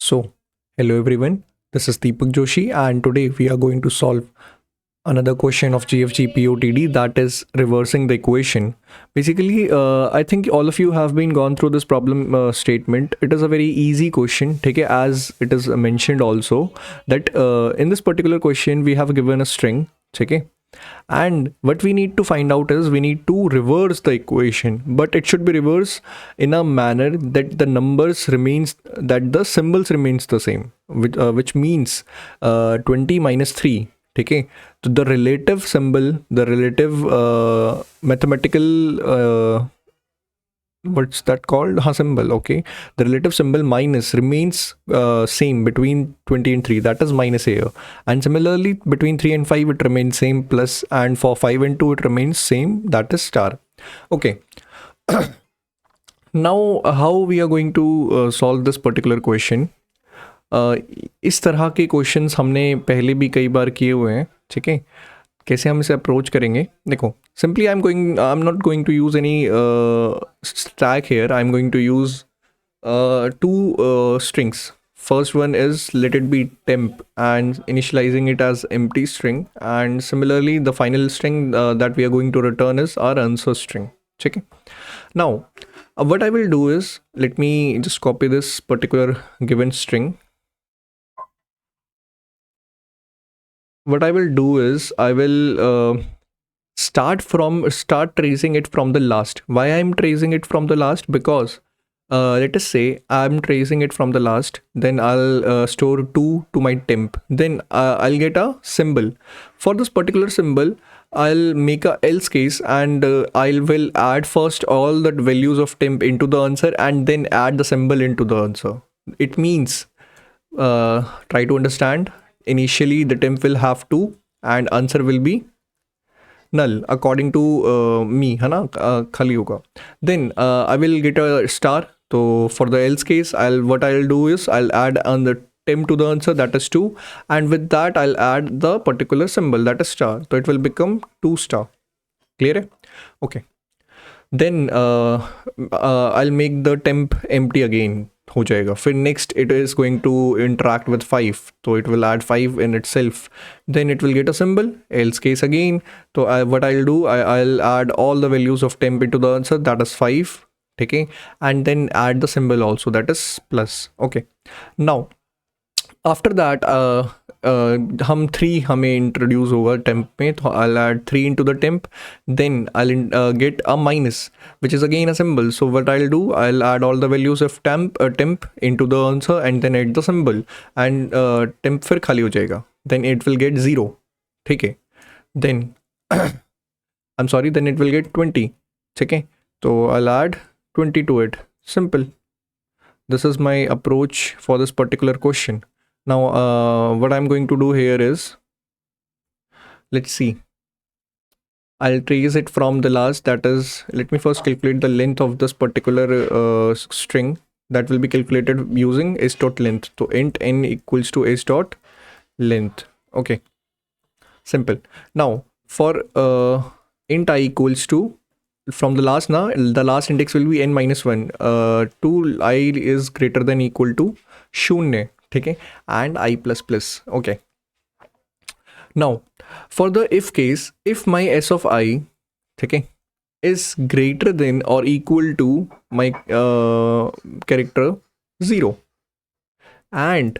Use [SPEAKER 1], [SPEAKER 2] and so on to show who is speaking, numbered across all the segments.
[SPEAKER 1] So, hello everyone, this is DEEPAK Joshi, and today we are going to solve another question of GFG POTD, that is reversing the equation. Basically, I think all of you have been gone through this problem statement. It is a very easy question, okay, as it is mentioned also that in this particular question we have given a string, okay, and what we need to find out is we need to reverse the equation, but it should be reversed in a manner that the numbers remains, that the symbols remains the same, which means 20 minus 3. Okay, so the relative symbol, the relative mathematical what's that called, symbol, okay, the relative symbol minus remains same between 20 and 3, that is minus here, and similarly between 3 and 5 it remains same plus, and for 5 and 2 it remains same, that is star. Okay. Now how we are going to solve this particular question. इस तरह के questions हमने पहले भी कई बार किए हुए हैं, ठीक है. कैसे हम इसे अप्रोच करेंगे, देखो, simply I am not going to use any stack here. I am going to use two strings. First one is let it be temp and initializing it as empty string, and similarly the final string that we are going to return is our answer string. Check it. Now what I will do is, let me just copy this particular given string. What I will do is I will start tracing it from the last. Why I'm tracing it from the last? Because let us say I'm tracing it from the last, then I'll store 2 to my temp, then I'll get a symbol. For this particular symbol I'll make a else case, and I will add first all the values of temp into the answer and then add the symbol into the answer. It means try to understand. Initially the temp will have 2 and answer will be null according to me, है ना, खाली होगा. Then I will get a star. So for the else case, what I'll do is I'll add on the temp to the answer, that is 2, and with that I'll add the particular symbol, that is star. So it will become 2 star. Clear है? Okay. Then I'll make the temp empty again. हो जाएगा. फिर next it is going to interact with 5, so it will add 5 in itself. Then it will get a symbol, else case again. So what I'll do, I'll add all the values of temp into the answer, that is 5, okay, and then add the symbol also, that is plus. Okay, now after that हम 3 हमें introduce होगा temp में, तो I'll add 3 into the temp. Then I'll get a minus, which is again a symbol. So what I'll do, I'll add all the values of temp into the answer and then add the symbol, and temp फिर खाली हो जाएगा. Then it will get 0, ठीक है. Then I'm sorry, then it will get 20, ठीक है. So I'll add 20 to it. Simple. This is my approach for this particular question. Now what I'm going to do here is, let's see, I'll trace it from the last, that is, let me first calculate the length of this particular string that will be calculated using s dot length. So int n equals to s dot length. Okay, simple. Now for int I equals to, from the last, now the last index will be n minus 1 to I is greater than equal to 0, ठीक है, and I plus plus. Okay, now for the if case, if my s of I, ठीक है, is greater than or equal to my character 0, and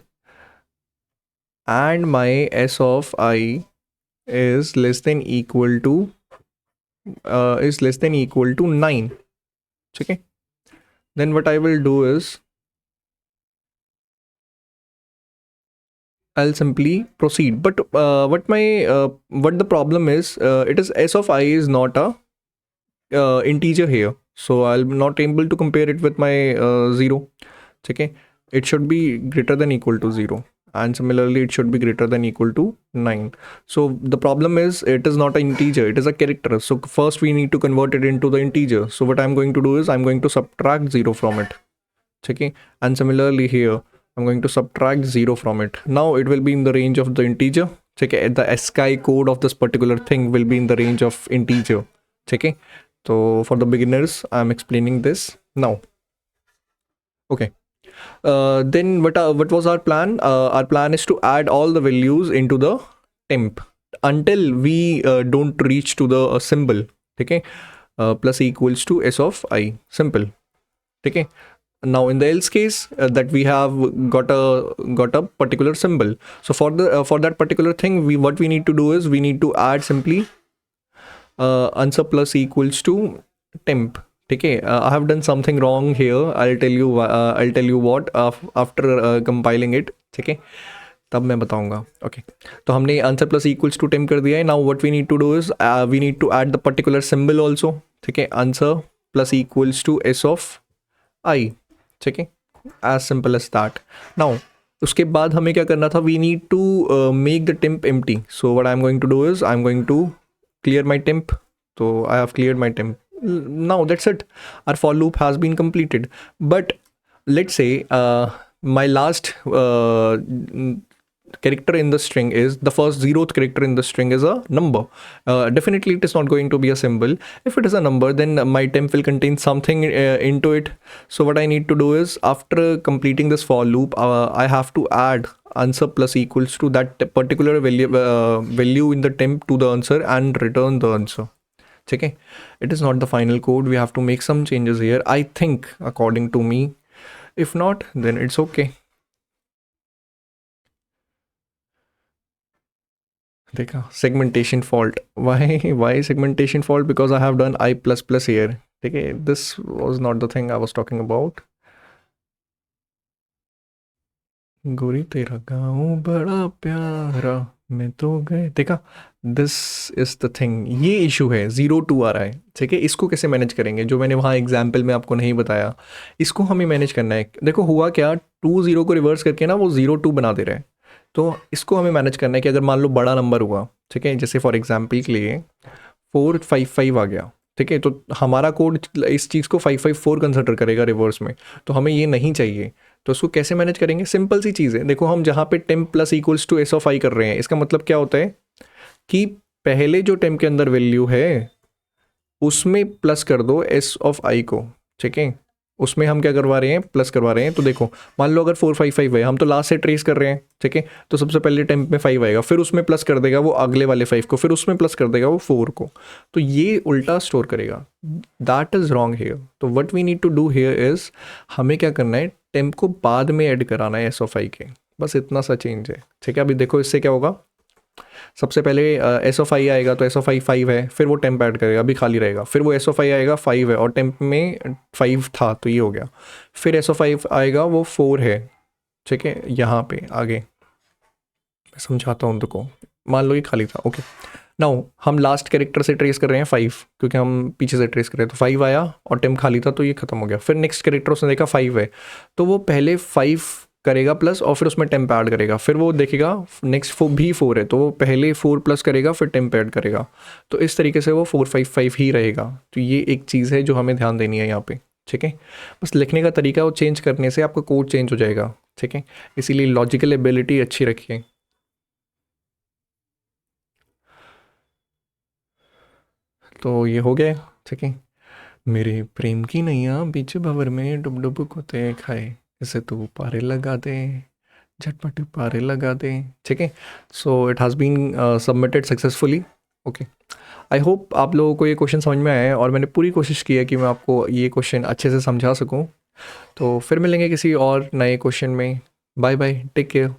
[SPEAKER 1] my s of I is less than equal to 9, okay, then what I will do is I'll simply proceed. But what the problem is, it is s of I is not a integer here, so I'll not able to compare it with my 0. Okay, it should be greater than equal to 0, and similarly it should be greater than equal to 9. So the problem is, it is not an integer, it is a character. So first we need to convert it into the integer. So what I'm going to do is I'm going to subtract 0 from it. Okay, and similarly here I'm going to subtract 0 from it. Now it will be in the range of the integer. Okay, the ASCII code of this particular thing will be in the range of integer. Okay, so for the beginners I'm explaining this now. Okay, Then what was our plan? Our plan is to add all the values into the temp until we don't reach to the symbol. Okay, plus equals to s of I. Simple. Okay. Now in the else case, that we have got a particular symbol. So for that particular thing, what we need to do is we need to add simply answer plus equals to temp. Okay, I have done something wrong here. I'll tell you. I'll tell you what after compiling it. Okay, तब मैं बताऊंगा. Okay, तो हमने answer plus equals to temp कर दिया है. Now what we need to do is we need to add the particular symbol also. ठीक है, answer plus equals to S of I. ठीक है, as simple as that. Now उसके बाद हमें क्या करना था? We need to make the temp empty. So what I am going to do is I am going to clear my temp. So I have cleared my temp. Now that's it. Our for loop has been completed. But let's say my last character in the string is the first 0th character in the string is a number. Definitely it is not going to be a symbol. If it is a number, then my temp will contain something into it. So what I need to do is after completing this for loop, I have to add answer plus equals to that particular value in the temp to the answer and return the answer. Okay, it is not the final code. We have to make some changes here, I think, according to me. If not, then it's okay. देखा, segmentation fault. Why segmentation fault? Because I have done I plus plus here. Okay, this was not the thing I was talking about. गोरी तेरा गाँव बड़ा प्यारा मैं तो गए. देखा, दिस इज द थिंग. ये इशू है, 0 2 आ रहा है. ठीक है, इसको कैसे मैनेज करेंगे? जो मैंने वहाँ एग्जाम्पल में आपको नहीं बताया, इसको हमें मैनेज करना है. देखो हुआ क्या, 2 0 को रिवर्स करके ना वो 0 2 बना दे रहा है. तो इसको हमें मैनेज करना है कि अगर मान लो बड़ा नंबर हुआ, ठीक है, जैसे फॉर एग्जाम्पल के लिए 455 आ गया. ठीक है, तो हमारा कोड इस चीज़ को 554 कंसिडर करेगा रिवर्स में. तो हमें ये नहीं चाहिए. तो उसको कैसे मैनेज करेंगे? सिंपल सी चीज़ है. देखो, हम जहाँ पे temp plus equals to S of I कर रहे हैं, इसका मतलब क्या होता है कि पहले जो टेम्प के अंदर वैल्यू है उसमें प्लस कर दो एस ऑफ आई को. ठीक है, उसमें हम क्या करवा रहे हैं? प्लस करवा रहे हैं. तो देखो, मान लो अगर 455 है, हम तो लास्ट से ट्रेस कर रहे हैं. ठीक है, तो सबसे पहले टेम्प में 5 आएगा, फिर उसमें प्लस कर देगा वो अगले वाले 5 को, फिर उसमें प्लस कर देगा वो 4 को. तो ये उल्टा स्टोर करेगा. That is wrong here. तो what we need to do here is, हमें क्या करना है? टेम्प को बाद में ऐड कराना है एस ऑफ आई के. बस इतना सा चेंज है. ठीक है, अभी देखो इससे क्या होगा. सबसे पहले एस ऑफ आई आएगा, तो एस ऑफ आई 5 है, फिर वो टेम्प ऐड करेगा, अभी खाली रहेगा. फिर वो एस ऑफ आई आएगा, 5 है और टेम्प में 5 था, तो ये हो गया. फिर एस ऑफ आई आएगा, वो 4 है. ठीक है, यहाँ पे आगे मैं समझाता हूँ. देखो, मान लो ये खाली था. ओके, नाउ हम लास्ट कैरेक्टर से ट्रेस कर रहे हैं 5, क्योंकि हम पीछे से ट्रेस कर रहे हैं. तो 5 आया और टेम्प खाली था, तो ये खत्म हो गया. फिर नेक्स्ट कैरेक्टर उसने देखा 5 है, तो वो पहले 5 करेगा प्लस और फिर उसमें टेम्प ऐड करेगा. फिर वो देखेगा नेक्स्ट भी 4 है, तो वो पहले 4 प्लस करेगा, फिर टेम्प ऐड करेगा. तो इस तरीके से वो 455 ही रहेगा. तो ये एक चीज़ है जो हमें ध्यान देनी है यहाँ पे. ठीक है, बस लिखने का तरीका वो चेंज करने से आपका कोड चेंज हो जाएगा. ठीक है, इसीलिए लॉजिकल एबिलिटी अच्छी रखिए. तो ये हो गया. ठीक है, मेरे प्रेम की नैया बीच भंवर में डुब डुब कोते खाए, इसे तू पारे लगा दे, झटपट पारे लगा दे. ठीक है, so it has been submitted successfully. Okay, I hope आप लोगों को ये क्वेश्चन समझ में आया है, और मैंने पूरी कोशिश की है कि मैं आपको ये क्वेश्चन अच्छे से समझा सकूं. तो फिर मिलेंगे किसी और नए क्वेश्चन में. Bye bye, take care.